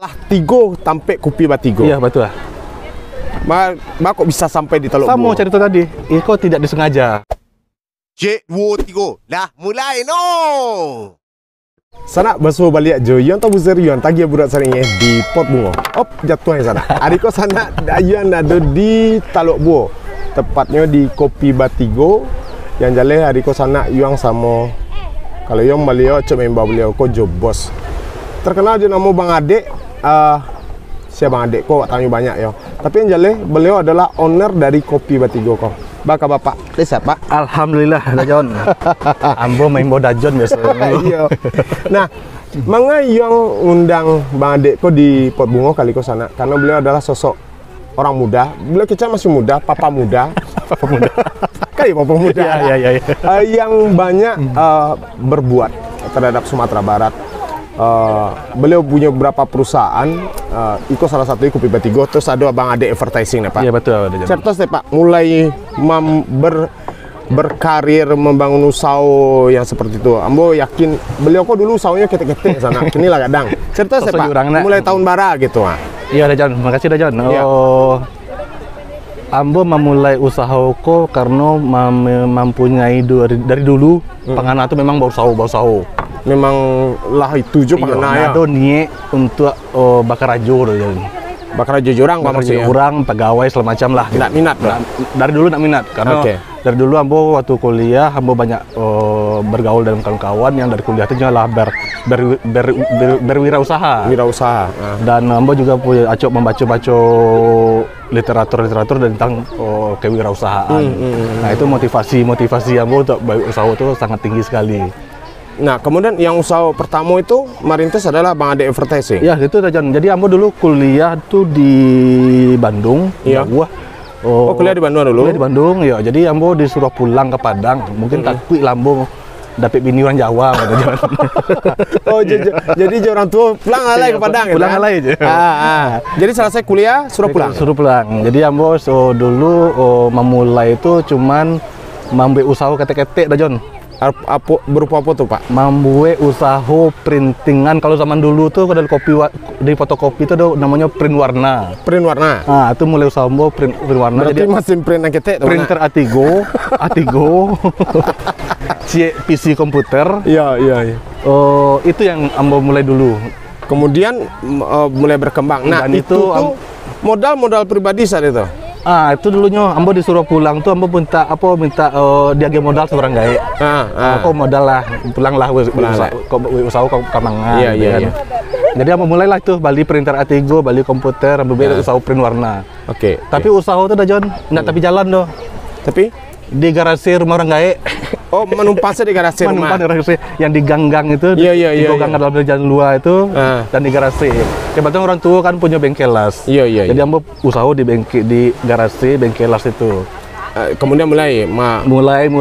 Lah Tigo tampek Kopi Batigo. Iya betul. Mbak kok bisa sampai di Teluk Sama Buo? cerita tadi, itu tidak disengaja. Cik, 2, 3. Dah mulai no. Sana basuh balik jo yon tabu serion tagi budak seringnya di Pot Bungo. Op jatuhnya sana. Adiko sana ayuan ada di Teluk Buo. Tepatnya di Kopi Batigo. Yang jale adiko sana yang sama kalau yang beliau cuma member beliau ko jo bos. Terkenal je nama Bang Adek. Siapa Bang Adek kok tanya banyak ya. Tapi yang jale beliau adalah owner dari Kopi Batigo kok. Baka bapak, desa pak. Alhamdulillah Dajon. Ambo main bola Dajon biasanya. Iya. Nah, manga yang undang Bang Adek kok di Pot Bungo kali kok sana karena beliau adalah sosok orang muda. Beliau kita masih muda, papa muda. Papa muda. Kayak papa muda. Iya. Yang banyak berbuat terhadap Sumatera Barat. Beliau punya beberapa perusahaan, itu salah satunya Kopi Batigo, terus ada Bang Adek Advertising ya Pak. Iya betul. Cerita sih Pak, mulai berkarir membangun usaha yang seperti itu. Ambo yakin beliau kok dulu usahanya ketek-ketek sana, kini lah kadang. Cerita sih Pak, mulai tahun bara gitu ah. Iya Dajon, makasih Dajon. Iya. Ambo memulai usahaku karena mempunyai dari dulu pengenal itu memang bau-sau. Memang lah itu jo pengenal ya. Ada niat untuk bakar rajo Bakar jujurang bakar orang pegawai segala macam lah. Nggak minat bro. Dari dulu nak minat karena dari dulu ambo waktu kuliah ambo banyak bergaul dengan kawan-kawan yang dari kuliah itu juga lah berwirausaha. Wirausaha. Dan ambo juga punya membaca literatur tentang kewirausahaan. Nah itu motivasi ambo untuk usaha itu sangat tinggi sekali. Nah, kemudian yang usaha pertama itu merintis adalah Bang Adek Advertising. Ya, itu Dajon. Jadi ambo dulu kuliah tuh di Bandung. Iya. Oh, kuliah di Bandung dulu. Kuliah di Bandung, ya. Jadi ambo disuruh pulang ke Padang. Mungkin takut lah ambo dapet bini orang Jawa gitu. Oh, jadi orang tua pulang alai ke Padang ya. Pulang alai aja. Jadi selesai kuliah suruh pulang. Suruh pulang. Jadi ambo dulu memulai itu cuman membuat usaha ketek-ketek Dajon. Berupa apa tuh Pak? Membuat usaha printingan. Kalau zaman dulu tuh dari kopi di fotokopi itu ada namanya print warna. Print warna. Nah, itu mulai usaha print warna. Berarti mesin print yang ketek printer Atigo, PC komputer. Iya. Itu yang ambo mulai dulu. Kemudian mulai berkembang. Nah, dan itu modal pribadi saat itu. Itu dulunya ambo disuruh pulang tuh ambo minta diage modal seorang gawe. Kok modal lah, pulang lah usaha kok kamangan. Iya. Jadi ambo mulailah tuh bali printer Atigo, bali komputer, ambo usaha print warna. Oke. Tapi usaha itu Dajon enggak tapi jalan doh. Tapi di garasi rumah orang gawe. Oh, menumpasnya di garasi rumah. Garasi yang di gang-gang itu. Iya. Di gang dalam jalan luar itu dan di garasi. Kebetulan orang tua kan punya bengkel las. Iya. Jadi ambo usaha di garasi bengkel las itu. Kemudian mulai bulan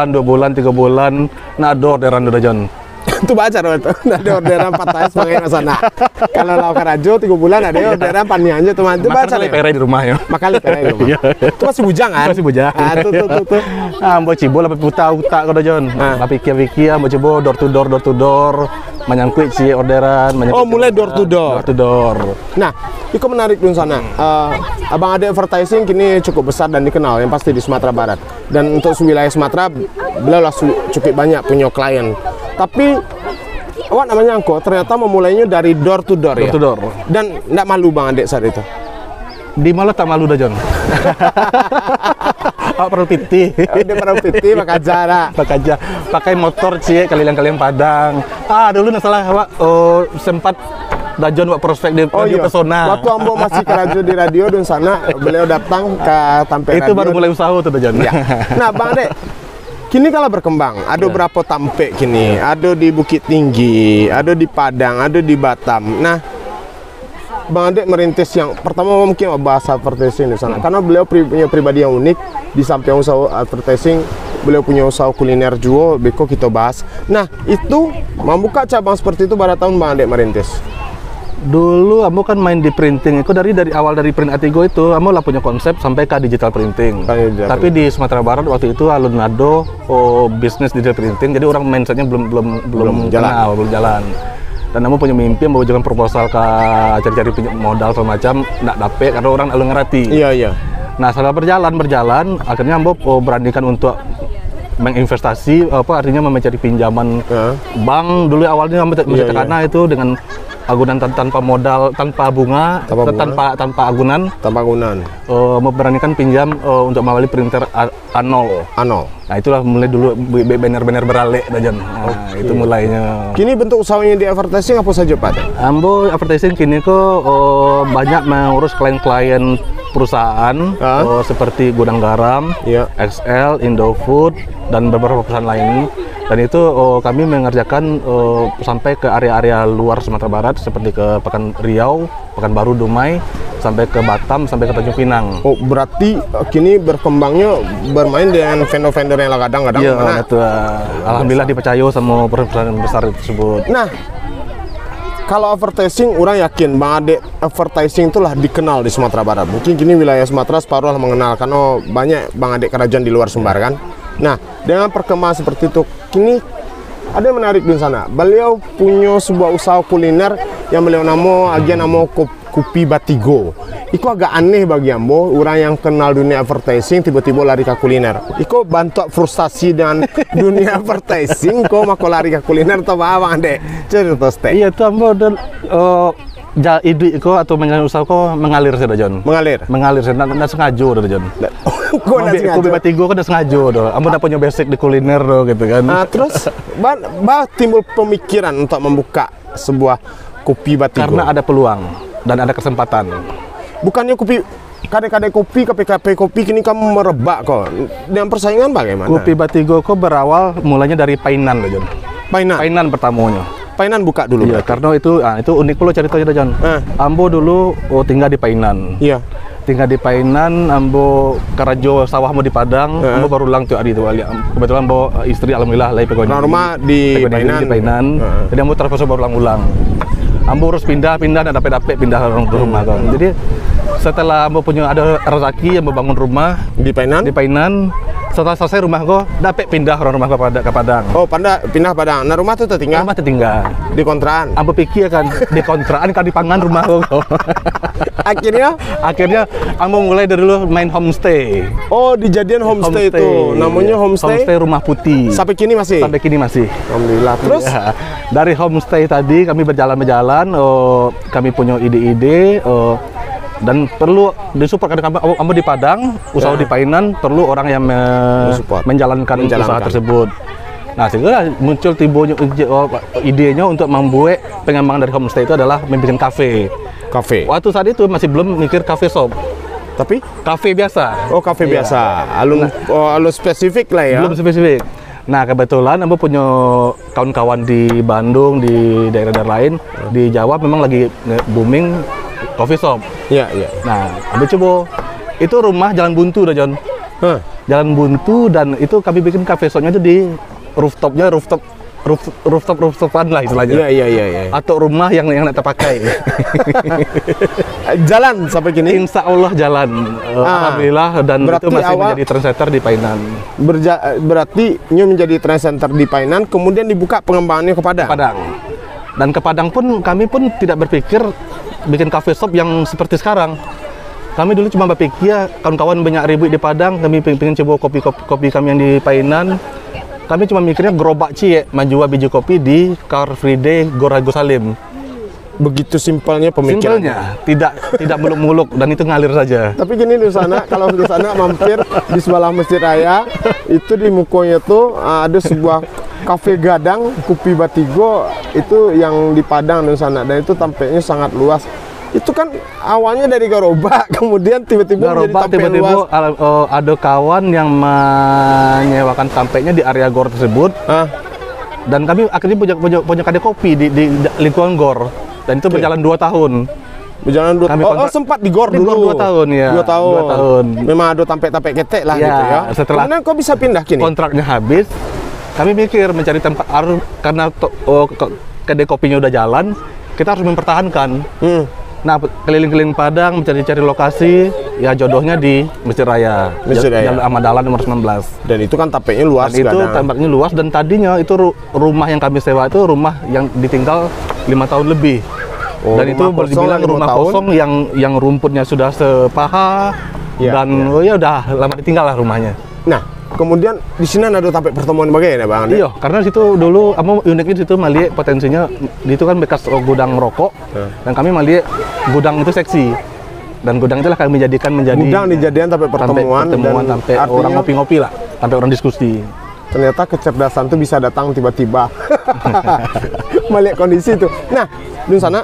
2 bulan 3 bulan nah ada orderan Dajon. Itu baca dong itu. Ada orderan 4 tahun sebagai sana. Kalau lakukan aja 3 bulan ada orderan panian aja teman. Itu baca nih. Pere di rumah ya. Makali pere di rumah. Itu masih bujang kan? Masih bujang. Tuh. Ambo cibol apa utak kok Dajon. Tapi pikir ambo coba door to door. Menyangkut si orderan. Mulai door to door. Nah, itu menarik di sana. Abang Adek Advertising kini cukup besar dan dikenal yang pasti di Sumatera Barat. Dan untuk wilayah Sumatera, beliau lah cukup banyak punya klien. Tapi awak namanya Angko ternyata memulainya dari door to door. Dan enggak malu Bang Adek saat itu. Di malah tak malu Dajon. Perlu piti. Dia perlu piti pakai motor cie kalian Padang. Dulu salah Pak sempat Dajon buat prospek di radio Pesona. Waktu ambo masih kerja di radio dan sana beliau datang ke Tampe Radio. Itu baru mulai usaha tuh Dajon. Ya. Nah, Bang Adek kini kalau berkembang, ada berapa Tampe kini, ada di Bukit Tinggi, ada di Padang, ada di Batam. Nah, Bang Adek merintis yang pertama mungkin bahasa advertising di sana, karena beliau punya pribadi yang unik. Di samping usaha advertising, beliau punya usaha kuliner juga, beko kita bahas. Nah, itu membuka cabang seperti itu pada tahun Bang Adek merintis. Dulu ambo kan main di printing itu dari awal dari print Atigo itu ambo lah punya konsep sampai ke digital printing. Tapi di Sumatera Barat waktu itu alun ado bisnis digital printing, jadi orang mindsetnya belum jalan. Dan kamu punya mimpi mengajukan proposal ke cari-cari modal semacam, nggak dapet karena orang lalu ngerti. Iya, iya. Nah, setelah berjalan, akhirnya ambo beranikan untuk menginvestasi, artinya mencari pinjaman bank. Dulu awalnya ambo karena itu dengan agunan tanpa modal, tanpa bunga, tanpa agunan. Memberanikan pinjam untuk mengawali printer A0. Nah, itulah mulai dulu banner-banner beralek Dajan. Nah, itu mulainya. Kini bentuk usahanya di advertising apa saja, Pak? Ambo advertising kini kok banyak mengurus klien-klien perusahaan seperti Gudang Garam, XL, Indofood, dan beberapa perusahaan lain. Dan itu kami mengerjakan sampai ke area-area luar Sumatera Barat seperti ke Pekan Riau, Pekanbaru, Dumai, sampai ke Batam, sampai ke Tanjung Pinang. Oh, berarti kini berkembangnya bermain dengan vendor-vendor yang kadang-kadang iya, betul. Alhamdulillah dipercaya sama perusahaan besar tersebut. Nah, kalau advertising, orang yakin Bang Ade advertising itulah dikenal di Sumatera Barat. Mungkin kini wilayah Sumatera separuh lah mengenal karena banyak Bang Ade kerajaan di luar Sumbar kan. Nah, dengan perkembangan seperti itu, kini ada yang menarik di sana. Beliau punya sebuah usaha kuliner yang beliau nama Kopi Batigo. Itu agak aneh bagi ambo, orang yang kenal dunia advertising tiba-tiba lari ke kuliner. Itu bantu frustasi dengan dunia advertising, kok mau lari ke kuliner atau apa, Bang Ade? Cerita stay. Iya, itu ambo dan ide ko atau usaha ko mengalir saja John. Mengalir saja, nggak sengaja udah John. Kopi Batigo kan udah sengaja doh. Ambo udah punya basic di kuliner doh gitu kan. Nah, terus timbul pemikiran untuk membuka sebuah Kopi Batigo. Karena ada peluang dan ada kesempatan. Bukannya kadang-kadang kopi, KPKP kopi kini kamu merebak kok. Dengan persaingan bagaimana? Kopi Batigo ko berawal mulanya dari Painan loh John. Painan pertamanya. Painan buka dulu. Iya, karena itu unik pula ceritanya John. Ambo dulu tinggal di Painan. Iya. Tinggal di Painan, ambo karajo sawah mau di Padang, ambo baru ulang tuh hari itu. Kebetulan ambo istri alhamdulillah lagi pegon. Rumah di Painan. Jadi ambo terpaksa baru ulang-ulang. Ambo harus pindah dan dapet pindah ke rumah kan. Jadi setelah ambo punya ada rezeki ambo bangun rumah di Painan. Setelah selesai rumah kok dapet pindah rumah ke Padang. Oh, pindah Padang. Nah, rumah tuh tertinggal. Rumah tertinggal di kontrakan. Ambo pikir kan di kontrakan kan dipangan rumah kok. Akhirnya ambo mulai dari dulu main homestay. Oh, dijadian homestay itu. Namanya homestay Rumah Putih. Sampai kini masih. Alhamdulillah. Terus dari homestay tadi kami berjalan-jalan, kami punya ide-ide dan perlu disupport karena kamu di Padang, usaha di Painan perlu orang yang menjalankan usaha tersebut. Nah, sehingga muncul idenya untuk membuat pengembangan dari homestay itu adalah membuat kafe. Waktu saat itu masih belum mikir cafe shop. Tapi kafe biasa. Oh, kafe biasa. Alun spesifik lah ya. Belum spesifik. Nah, kebetulan aku punya kawan-kawan di Bandung, di daerah-daerah lain, di Jawa memang lagi booming coffee shop. Iya. Nah, aku coba itu rumah Jalan Buntu dah John. Jalan Buntu dan itu kami bikin cafe shopnya itu di rooftopan lah istilahnya. Iya. Atau rumah yang tak terpakai. Jalan sampai kini. Insya Allah jalan. Alhamdulillah dan itu masih menjadi trendsetter di Painan. Berarti menjadi trendsetter di Painan, kemudian dibuka pengembangannya ke Padang. Dan ke Padang pun kami pun tidak berpikir bikin cafe shop yang seperti sekarang. Kami dulu cuma berpikir kawan-kawan banyak ribut di Padang, kami pengen coba kopi kami yang di Painan. Kami cuma mikirnya gerobak cie menjual biji kopi di Car Free Day Gor Agus Salim. Begitu simpelnya pemikirannya. Tidak muluk-muluk dan itu ngalir saja. Tapi gini di sana, kalau di sana mampir di sebelah Masjid Raya, itu di mukonya tuh ada sebuah kafe gadang Kopi Batigo itu yang di Padang di sana, dan itu tampaknya sangat luas. Itu kan awalnya dari gerobak, kemudian tiba-tiba menjadi tampek luas. Ada kawan yang menyewakan tampeknya di area gor tersebut. Dan kami akhirnya punya kedai kopi di lingkungan gor. Dan itu berjalan 2 tahun. Sempat di gor dulu. 2 tahun ya. 2 tahun. Memang ada tampek-tampek ketek lah gitu ya. Setelah kemudian kok bisa pindah kini? Kontraknya habis. Kami mikir mencari tempat karena kedai kopinya udah jalan, kita harus mempertahankan. Nah, keliling-keliling Padang mencari-cari lokasi, ya jodohnya di Masjid Raya. Jalan Ahmad Dahlan nomor 19. Dan itu kan tampaknya luas. Dan itu tampaknya luas dan tadinya itu rumah yang kami sewa itu rumah yang ditinggal 5 tahun lebih. Oh, Dan itu rumah boleh kosong dibilang 5 rumah tahun. kosong yang rumputnya sudah sepaha Ya, dan ya udah lama ditinggal lah rumahnya. Nah, kemudian di sini ada sampai pertemuan bagaimana Bang Ade? Iya, karena di situ dulu uniknya di situ melihat potensinya itu kan bekas gudang rokok dan kami melihat gudang itu seksi. Dan gudang itulah kami jadikan menjadi Gudang dijadikan sampai pertemuan, dan sampai artinya orang ngopi-ngopi lah, sampai orang diskusi. ternyata kecerdasan tuh bisa datang tiba-tiba. Melihat kondisi itu. Nah, di sana.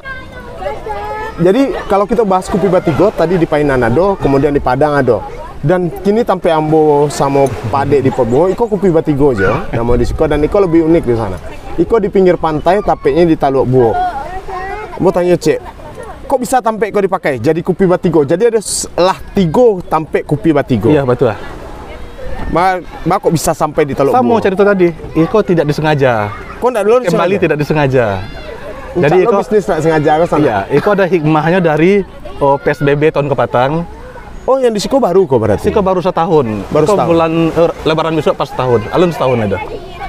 Jadi kalau kita bahas Kopi Batigo tadi di Painan ado, kemudian di Padang ado. Dan kini sampai ambo sama Pade di Potbungo, iko Kopi Batigo aja, nama di situ. Dan iko lebih unik di sana. Iko di pinggir pantai, tapenya di Taluk Buo. Mau tanya Cek, kok bisa tampe kau dipakai jadi Kopi Batigo? Jadi ada lah tigo tampe Kopi Batigo. Iya, betul lah. Ma kok bisa sampai di Taluk Sama Buo? cerita tadi, Iko tidak disengaja. Kok enggak dulu Kembali tidak disengaja. Jadi Iko bisnis tak sengaja ke sana. iya, Iko ada hikmahnya dari PSBB tahun kepatang. Oh, yang di Siko baru kok berarti. Iko baru setahun. Baru Iko setahun. bulan Lebaran besok pas setahun. Alun setahun ada.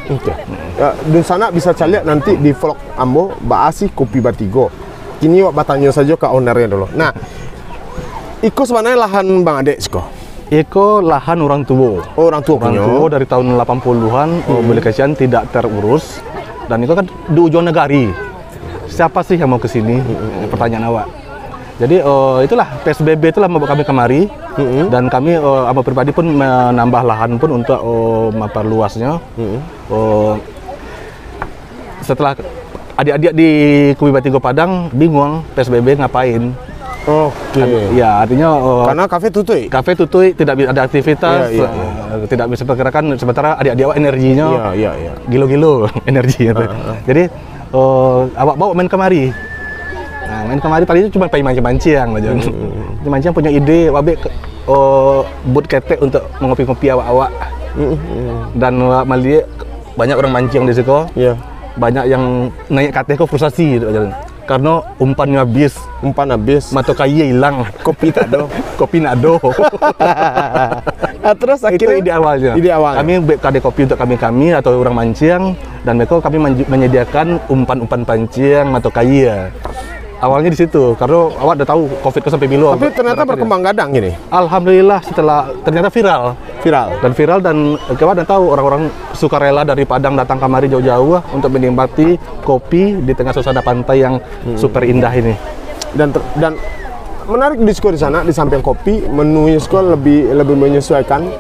Oke. Ya, di sana bisa calian nanti di vlog ambo bahas sih Kopi Batigo. Kini wak bertanya saja ke ownernya dulu. Nah, Iko sebenarnya lahan Bang Ade Siko. Iko lahan orang tua. Oh, orang tua Orang punya. tua dari tahun 80-an boleh kasihan tidak terurus dan itu kan di ujung negari. Siapa sih yang mau ke sini? Pertanyaan awak. Jadi itulah PSBB itulah membawa kami kemari dan kami sama pribadi pun menambah lahan pun untuk memperluasnya. Setelah adik-adik di Kopi Batigo Padang bingung PSBB ngapain? Oke. Ya artinya Karena kafe tutup. kafe tutup, tidak ada aktivitas, Iya, tidak bisa pergerakan. Sementara adik-adik awak energinya Iya. gilo-gilo energi gitu. Jadi awak bawa main kemari. Nah, main kemari tadi itu cuma pengen mancing-mancing aja. Mancing punya ide, wabe buat ketek untuk mengopi-ngopi awak-awak. Dan awak melihat banyak orang mancing di situ. Iya. Banyak yang naik ketek kok frustasi gitu aja. Karena umpannya habis, Umpan habis. mata kaya hilang, Kopi tak ada. kopi nak do. Nah, terus Itu akhirnya ide awalnya. Ide awalnya. Kami kadek kopi untuk kami atau orang mancing dan mereka kami menyediakan umpan-umpan pancing atau kaya. Awalnya di situ karena awak udah tahu Covid sampai bilu. Tapi ternyata berkembang gadang gini. Alhamdulillah setelah ternyata viral Viral. dan kawan dan tahu orang-orang sukarela dari Padang datang kemari jauh-jauh untuk menikmati kopi di tengah suasana pantai yang super indah ini. Dan menarik di sana di samping kopi menunya lebih menyesuaikan.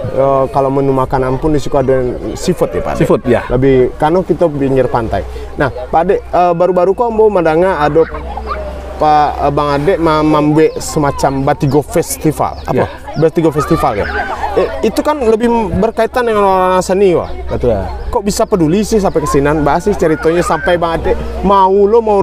Kalau menu makanan pun di ada seafood ya Pak Ade? Seafood ya. Lebih karena kita pinggir pantai. Nah Pak Ade, baru-baru kok mau mandangnya ada Pak Bang Ade membuat semacam Batigo Festival. Apa? Ya. Batigo Festival ya. Itu kan lebih berkaitan dengan orang seni wah. Betul ya. Kok bisa peduli sih sampai kesinan? Bahas sih ceritanya sampai Bang Ade mau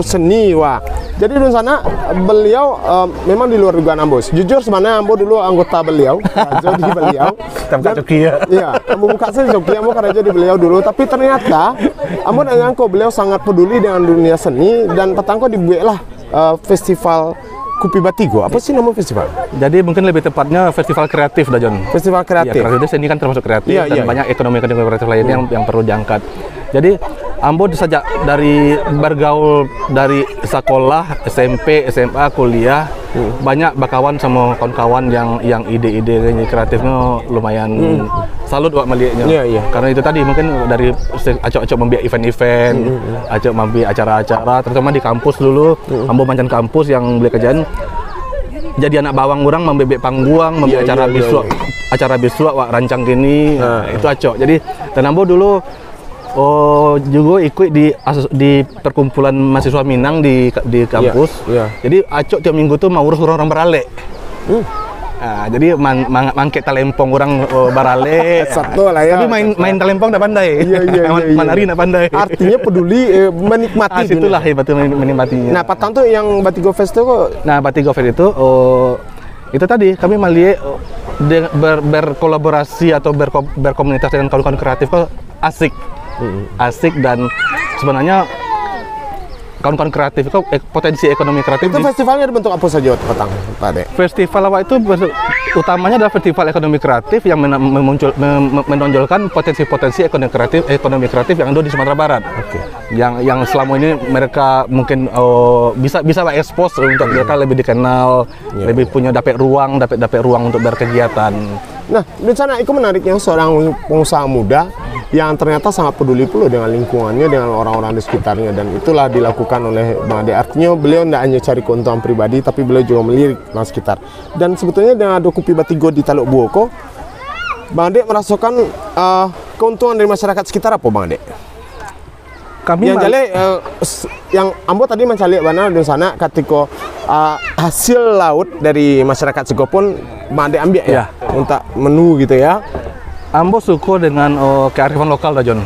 seni wah. Jadi di sana beliau memang di luar dugaan Ambo. Jujur sebenarnya Ambo dulu anggota beliau, kerja di beliau. Buka joki ya. Iya, Ambo buka saja joki, Ambo kerja di beliau dulu. Tapi ternyata Ambo nyangka beliau sangat peduli dengan dunia seni dan petangko dibuatlah festival Kopi Batigo. Apa sih nama festival? Jadi mungkin lebih tepatnya festival kreatif dah John. Festival kreatif. Ya, kreatif ini kan termasuk kreatif Iya, dan iya, banyak ekonomi kreatif lainnya yang perlu diangkat. Jadi Ambo sejak dari bergaul dari sekolah, SMP, SMA, kuliah, banyak bakawan sama kawan-kawan yang ide-ide kreatifnya lumayan salut wak melihatnya. Iya, iya. Karena itu tadi mungkin dari acok-acok membiak event-event, acok membiak acara-acara, terutama di kampus dulu, Ambo mancan kampus yang beli kerjaan jadi anak bawang orang membebek panggung, membiak Iya, acara iya, biswa, acara biswa wak rancang kini, itu acok. Jadi dan Ambo dulu juga ikut di perkumpulan mahasiswa Minang di kampus. Iya, iya. Jadi acok tiap minggu tuh mau urus orang barale. Nah, jadi mangke talempong orang barale. Satu lah ya. Tapi main talempong dah pandai. Iya. Manari nak pandai. Artinya peduli menikmati. Situlah hebatnya menikmatinya. Nah, Patang tuh yang Batigo Fest tuh kok Nah, Batigo Fest itu tadi kami melihat berkolaborasi atau berkomunitas dengan kawan-kawan kreatif kok asik. Asik dan sebenarnya kawan-kawan kreatif itu potensi ekonomi kreatif. Itu festivalnya berbentuk apa saja Petang, Pak Ade? Festival awak itu utamanya adalah festival ekonomi kreatif yang menonjolkan potensi-potensi ekonomi kreatif yang ada di Sumatera Barat. Oke. Yang selama ini mereka mungkin bisa ekspos untuk mereka lebih dikenal, lebih punya dapat ruang untuk berkegiatan. Nah, di sana itu menariknya seorang pengusaha muda yang ternyata sangat peduli pula dengan lingkungannya, dengan orang-orang di sekitarnya, dan itulah dilakukan oleh Bang Ade. Artinya beliau tidak hanya cari keuntungan pribadi, tapi beliau juga melirik orang sekitar. Dan sebetulnya dengan ada Kopi Batigo di Taluk Buoko, Bang Ade merasakan keuntungan dari masyarakat sekitar apa, Bang Ade? Yang jale yang ambo tadi mencari mana di sana ketika hasil laut dari masyarakat Siko pun Bang Ade ambil ya untuk menu gitu ya. Ambo suka dengan kearifan lokal dah John.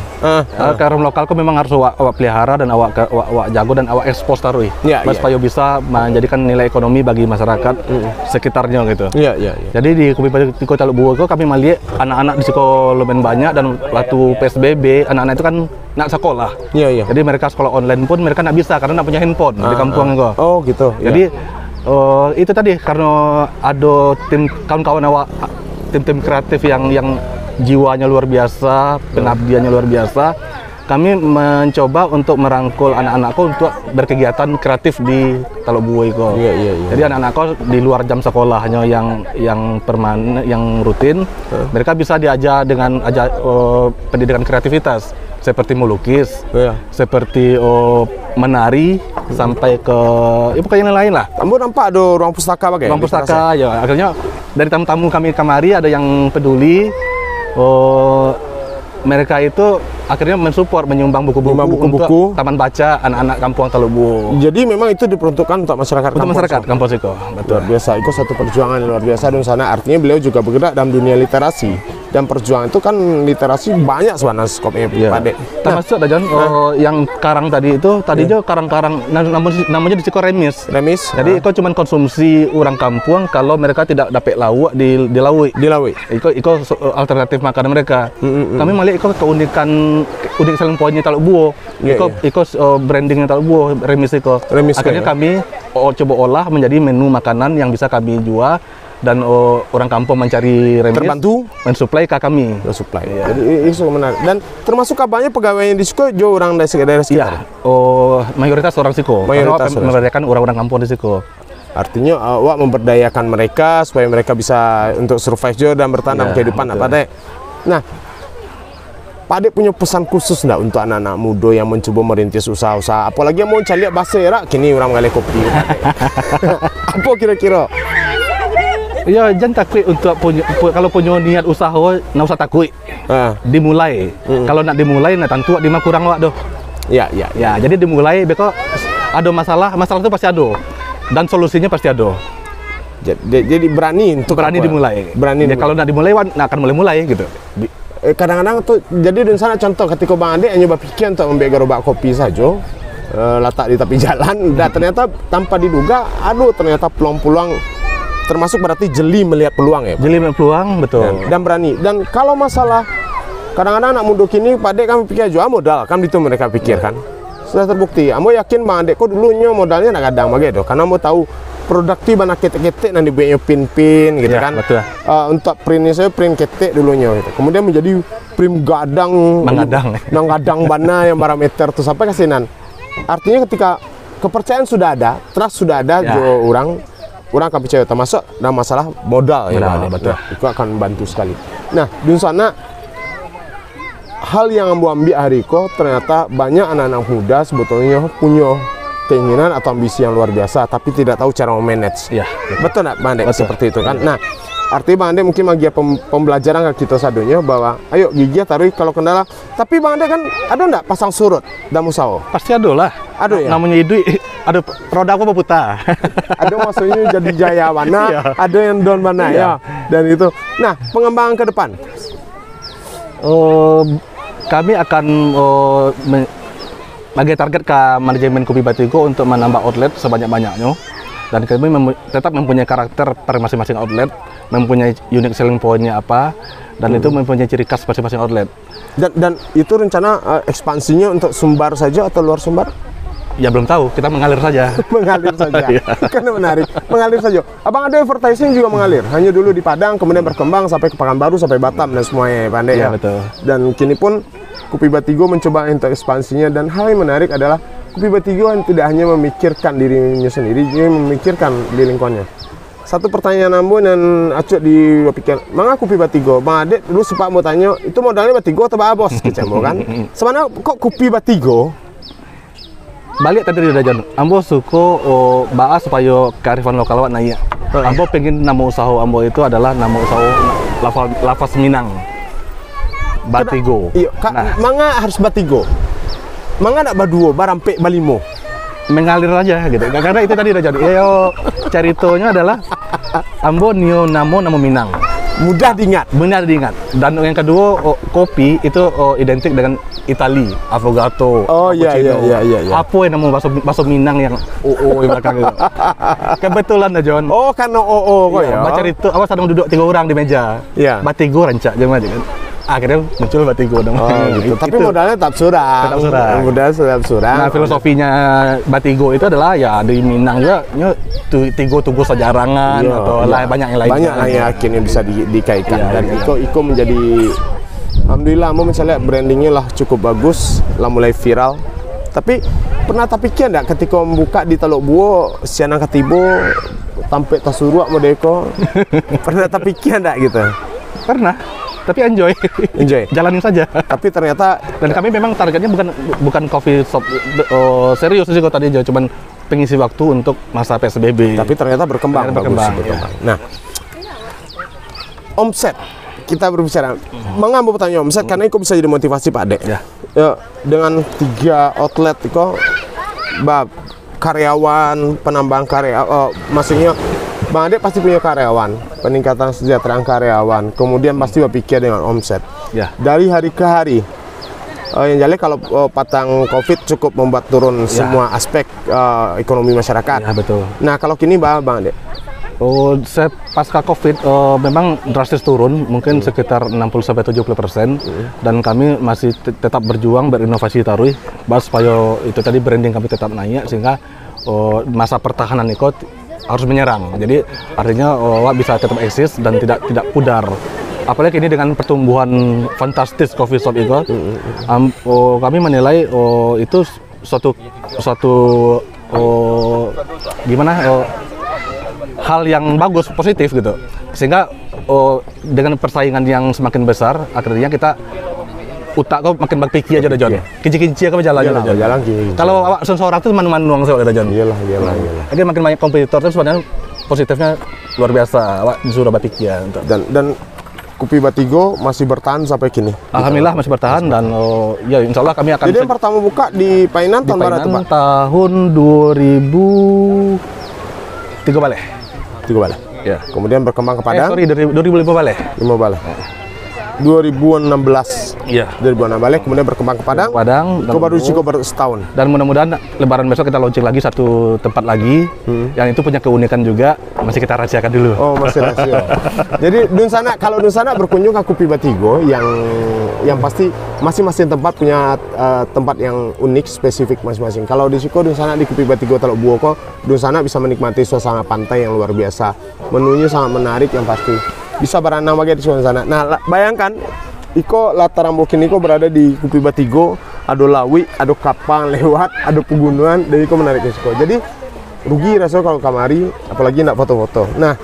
Kearifan lokal kok memang harus awak pelihara dan awak jago dan awak ekspos tarui. Supaya bisa menjadikan nilai ekonomi bagi masyarakat sekitarnya gitu. Jadi di Kopi Batigo Taluk Buoko kami melihat anak-anak di sekolah lumayan banyak, dan waktu PSBB anak-anak itu kan nak sekolah. Jadi mereka sekolah online pun mereka nak bisa karena nak punya handphone di kampung itu. Oh gitu. Jadi itu tadi karena ada tim kawan-kawan awak, tim-tim kreatif yang jiwanya luar biasa, pengabdiannya luar biasa. Kami mencoba untuk merangkul anak-anakku untuk berkegiatan kreatif di Taluk Buoko. Jadi anak-anakku di luar jam sekolahnya yang permanen, yang rutin, mereka bisa diajar dengan pendidikan kreativitas seperti melukis, seperti menari, sampai ke pokoknya yang lain lah. Kamu nampak ada ruang pustaka bagai? Ruang pustaka ya. Akhirnya dari tamu-tamu kami kemari ada yang peduli. Mereka itu akhirnya mensupport, menyumbang buku-buku untuk taman baca anak-anak kampung Taluk Buoko. Jadi memang itu diperuntukkan untuk masyarakat kampung Siko. Betul. Luar biasa, itu satu perjuangan yang luar biasa di sana. Artinya beliau juga bergerak dalam dunia literasi. Dan perjuangan itu kan literasi banyak sebenarnya skopnya, Pak Ade. Termasuk ada John, yang karang tadi itu tadinya karang-karang namanya di Siko remis. Jadi itu cuma konsumsi orang kampung kalau mereka tidak dapat lauk di lauk. Itu alternatif makanan mereka. Kami melihat itu unik selling point-nya Taluk Buoko. Itu brandingnya Taluk Buoko, remis itu. Akhirnya kami coba olah menjadi menu makanan yang bisa kami jual, dan orang kampung mencari remis, terbantu mensuplai ke kami. Jadi itu menarik. Dan termasuk kabarnya pegawainya di Siko jo orang dari daerah sekitar. Mayoritas orang Siko. Memberdayakan orang-orang kampung di Siko. Artinya awak memberdayakan mereka supaya mereka bisa untuk survive juga dan bertahan kehidupan Pak Ade. Nah, Pak Ade punya pesan khusus enggak untuk anak-anak muda yang mencoba merintis usaha-usaha, apalagi yang mau cari basera kini orang mengalih kopi. Apa kira-kira? Ya, jangan takut untuk kalau punya niat usaha, nggak usah takut. Dimulai. Kalau nak dimulai, nak tentu di kurang wak doh. Ya, jadi dimulai. Beko ada masalah itu pasti ada, dan solusinya pasti ada. Jadi berani dimulai. Kalau nak dimulai, nak akan mulai gitu. Kadang-kadang tuh jadi di sana contoh ketika Bang Ade nyoba pikir untuk membuat gerobak kopi saja, letak di tepi jalan, dan ternyata tanpa diduga, ternyata peluang-peluang. Termasuk berarti jeli melihat peluang ya? Jeli melihat peluang, betul. Dan berani. Dan kalau masalah, kadang-kadang anak muda kini, Pak Ade kami pikir jual modal, kan itu mereka pikirkan. Sudah terbukti. Amo yakin Bang Ade kok dulunya modalnya nak kadang begitu, karena mau tahu produktif anak ketek-ketek nanti buatnya pin-pin gitu kan. Betul. Untuk printnya saya print ketek dulunya gitu. Kemudian menjadi print gadang, gadang bana yang parameter tuh sampai kasinan. Artinya ketika kepercayaan sudah ada, trust sudah ada, orang akan percaya, termasuk dalam masalah modal ya, betul. Itu akan bantu sekali. Nah, di sana hal yang ambil hari ko ternyata banyak anak-anak muda sebetulnya punya keinginan atau ambisi yang luar biasa, tapi tidak tahu cara memanage. Betul nggak, Bang Ade? Seperti itu kan. Nah, artinya Bang Ade mungkin bagi pembelajaran ke kita sadonya bahwa ayo gigi taruh kalau kendala. Tapi Bang Ade kan ada nggak pasang surut dalam usaha? Pasti ada lah. Ada ya. Namanya itu ada produk apa putar. Ada maksudnya jadi jaya mana, ada yang down mana ya. Dan itu. Nah, pengembangan ke depan. Kami akan bagi target ke manajemen Kopi Batigo untuk menambah outlet sebanyak-banyaknya. Dan kami tetap mempunyai karakter per masing-masing outlet, mempunyai unique selling point-nya apa, dan itu mempunyai ciri khas masing-masing outlet. Dan itu rencana ekspansinya untuk Sumbar saja atau luar Sumbar? Ya belum tahu, kita mengalir saja. Mengalir saja. Iya. Karena menarik, mengalir saja. Abang ada advertising juga mengalir. Hanya dulu di Padang, kemudian berkembang sampai ke Pekanbaru, sampai Batam dan semuanya, pandai Iya, ya. betul. Dan kini pun Kopi Batigo mencoba untuk ekspansinya, dan hal yang menarik adalah Kopi Batigo tidak hanya memikirkan dirinya sendiri, dia memikirkan di lingkungannya. Satu pertanyaan Ambo dan Acuk di pikir, mangga Kopi Batigo? Bang Adik dulu sempat mau tanya, itu modalnya Batigo atau Bos? Kecembo kan? Sebenarnya kok Kopi Batigo? Balik tadi udah Jon, Ambo suko bahas supaya kearifan lokal awak naik. Ambo pengen nama usaha Ambo itu adalah nama usaha Lafaz Minang. Batigo. Iya, mangga harus Batigo. Mangga nak baduo, barampe, balimo. Mengalir aja gitu. Karena itu tadi udah jadi. Ceritonya adalah Ambo nio nama Minang. Mudah diingat. Benar diingat. Dan yang kedua kopi itu identik dengan Itali, affogato, Oh iya. Apa yang nama bakso Minang yang di belakang itu? Kebetulan dah Jon. Oh, karena kok ya. Baca itu, awas sedang duduk 3 orang di meja. Iya. Batigo rancak jangan aja kan. Akhirnya muncul Batigo dong. Oh, gitu. Tapi modalnya tetap suram. Tetap suram. Modalnya tetap suram. Nah, filosofinya Batigo itu adalah ya di Minang juga Tigo Tugu Sejarangan atau banyak yang lain. Banyak lah yang akhirnya bisa dikaitkan. Iya, Dan Iko menjadi, alhamdulillah, mau misalnya brandingnya lah cukup bagus, lah mulai viral. Tapi pernah tak pikir enggak ketika membuka di Teluk Buo, Sianang Katibo, Tampek Tasuruak Modeko? Pernah tak pikir enggak gitu? Pernah, tapi enjoy. Jalanin saja. Tapi ternyata, Dan kami memang targetnya bukan coffee shop serius sih kok tadi aja, cuman pengisi waktu untuk masa PSBB. tapi ternyata berkembang. Berkembang, bagus, iya. berkembang. Nah, omset. Kita berbicara, mengambil pertanyaan omset karena itu bisa jadi motivasi Pak Dek. Ya. Ya, dengan 3 outlet itu, karyawan, penambahan karyawan, maksudnya Bang Adek pasti punya karyawan, peningkatan kesejahteraan karyawan, kemudian pasti berpikir dengan omset. Ya. Dari hari ke hari, yang jelas kalau patang COVID cukup membuat turun semua aspek ekonomi masyarakat. Ya, betul. Nah, kalau kini Bang Adek, Saya pasca COVID memang drastis turun, mungkin sekitar 60-70%, dan kami masih tetap berjuang berinovasi tarui, supaya itu tadi branding kami tetap naik sehingga masa pertahanan itu harus menyerang. Jadi artinya bisa tetap eksis dan tidak pudar. Apalagi ini dengan pertumbuhan fantastis coffee shop itu, kami menilai itu suatu hal yang bagus, positif gitu. Sehingga dengan persaingan yang semakin besar, akhirnya kita utak kau makin berpikir aja dah Jon. Kinci-kinci kau berjalan aja. jalan gini. Kalau awak seorang tuh manu-manu soalnya dah Jon. Iyalah. Jadi makin banyak kompetitor itu sebenarnya positifnya luar biasa. Awak disuruh berpikir untuk. Dan Kopi Batigo masih bertahan sampai kini. Alhamdulillah masih bertahan dan ya insya Allah kami akan. Jadi yang pertama buka di Painan tahun berapa Pak? Tahun 2003 balik. 3 balik. Ya. Kemudian berkembang ke Padang. 2005 balik. 5 balik. 2016. Iya. 2016 balik, kemudian berkembang ke Padang. Kau baru cukup setahun. Dan mudah-mudahan Lebaran besok kita launching lagi satu tempat lagi, yang itu punya keunikan juga, masih kita rahasiakan dulu. Oh, masih rahasia. Jadi kalau Dun Sana berkunjung ke Kopi Batigo yang pasti masing-masing tempat punya tempat yang unik, spesifik masing-masing. Kalau di Siko Dun Sana di Kopi Batigo Teluk Buo kok Dun Sana bisa menikmati suasana pantai yang luar biasa. Menunya sangat menarik yang pasti. Bisa berenang lagi di sana. Nah, bayangkan Iko latar mungkin Iko berada di Kopi Batigo, ada lawi, ada kapal lewat, ada pegunungan, dan Iko menarik Iko. Jadi rugi rasanya kalau kamari, apalagi nak foto-foto. Nah,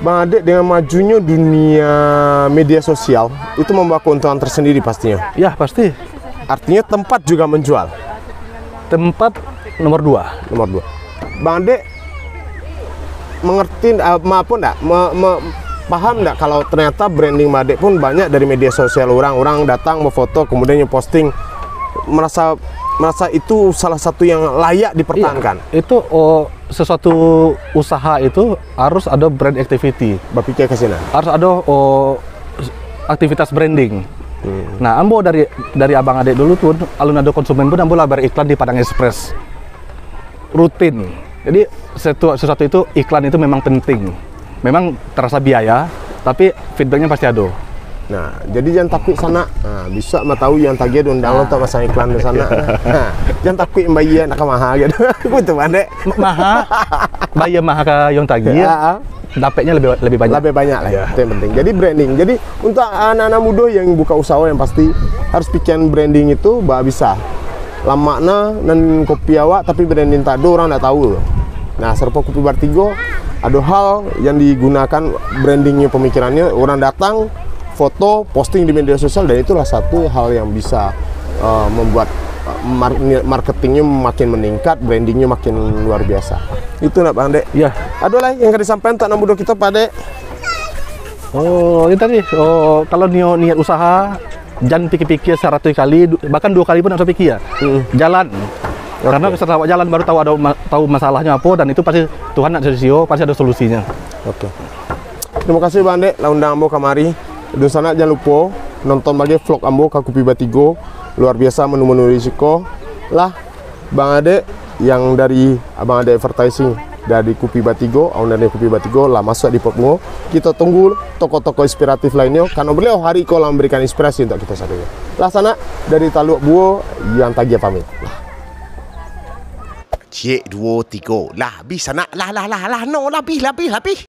Bang Adek dengan majunya dunia media sosial itu membawa keuntungan tersendiri pastinya. Ya pasti. Artinya tempat juga menjual. Tempat nomor 2. Nomor 2. Bang Adek mengerti maupun enggak paham enggak kalau ternyata branding Madek pun banyak dari media sosial, orang datang mau foto kemudian posting, merasa itu salah satu yang layak dipertahankan. Iya, itu sesuatu usaha itu harus ada brand activity. Berpikir ke sini. Harus ada aktivitas branding. Nah, ambo dari Abang Adek dulu pun alun-alun konsumen pun ambo lah beriklan di Padang Express. Rutin. Jadi sesuatu itu iklan itu memang penting. Memang terasa biaya, tapi feedbacknya pasti ada. Nah, jadi jangan takut sana. Nah, bisa mah tahu yang tagih don download tak pasang iklan di sana. Nah, jangan takut bayi nak mahal gitu. Betul Bande. Maha bayar maha ke yang tagi Ya. dapatnya lebih banyak. Lebih banyak lah, itu yang penting. Jadi branding. Jadi untuk anak-anak muda yang buka usaha yang pasti harus bikin branding itu bisa. Lamakna dan kopi awak tapi branding tak ada orang tak tahu. Nah, Serpo Kopi Bartigo ada hal yang digunakan brandingnya, pemikirannya orang datang foto posting di media sosial, dan itulah satu hal yang bisa membuat marketingnya makin meningkat, brandingnya makin luar biasa. Itu nak Bang Dek. Ya. Ada lah yang disampaikan tak muda kita Pak Dek. Oh, ini tadi. Oh, kalau niat usaha jangan pikir-pikir 100 kali, bahkan 2 kali pun harus pikir ya. Jalan. Karena setelah jalan baru tahu masalahnya apa, dan itu pasti Tuhan nak solusi, pasti ada solusinya. Oke. Terima kasih Bang Dek lah undang ambo kamari. Dan sana jangan lupa nonton lagi vlog ambo ke Kopi Bartigo. Luar biasa menu-menu risiko lah Bang Ade yang dari Abang Ade Advertising dari Kopi Bartigo, ownernya Kopi Bartigo lah masuk di Pot Bungo. Kita tunggu toko-toko inspiratif lainnya karena beliau hari ini memberikan inspirasi untuk kita satunya. Lah sana dari Taluk Buo yang tagih pamit. Cik 2 3. Lah, habis sana. Lah. No, lah, habis.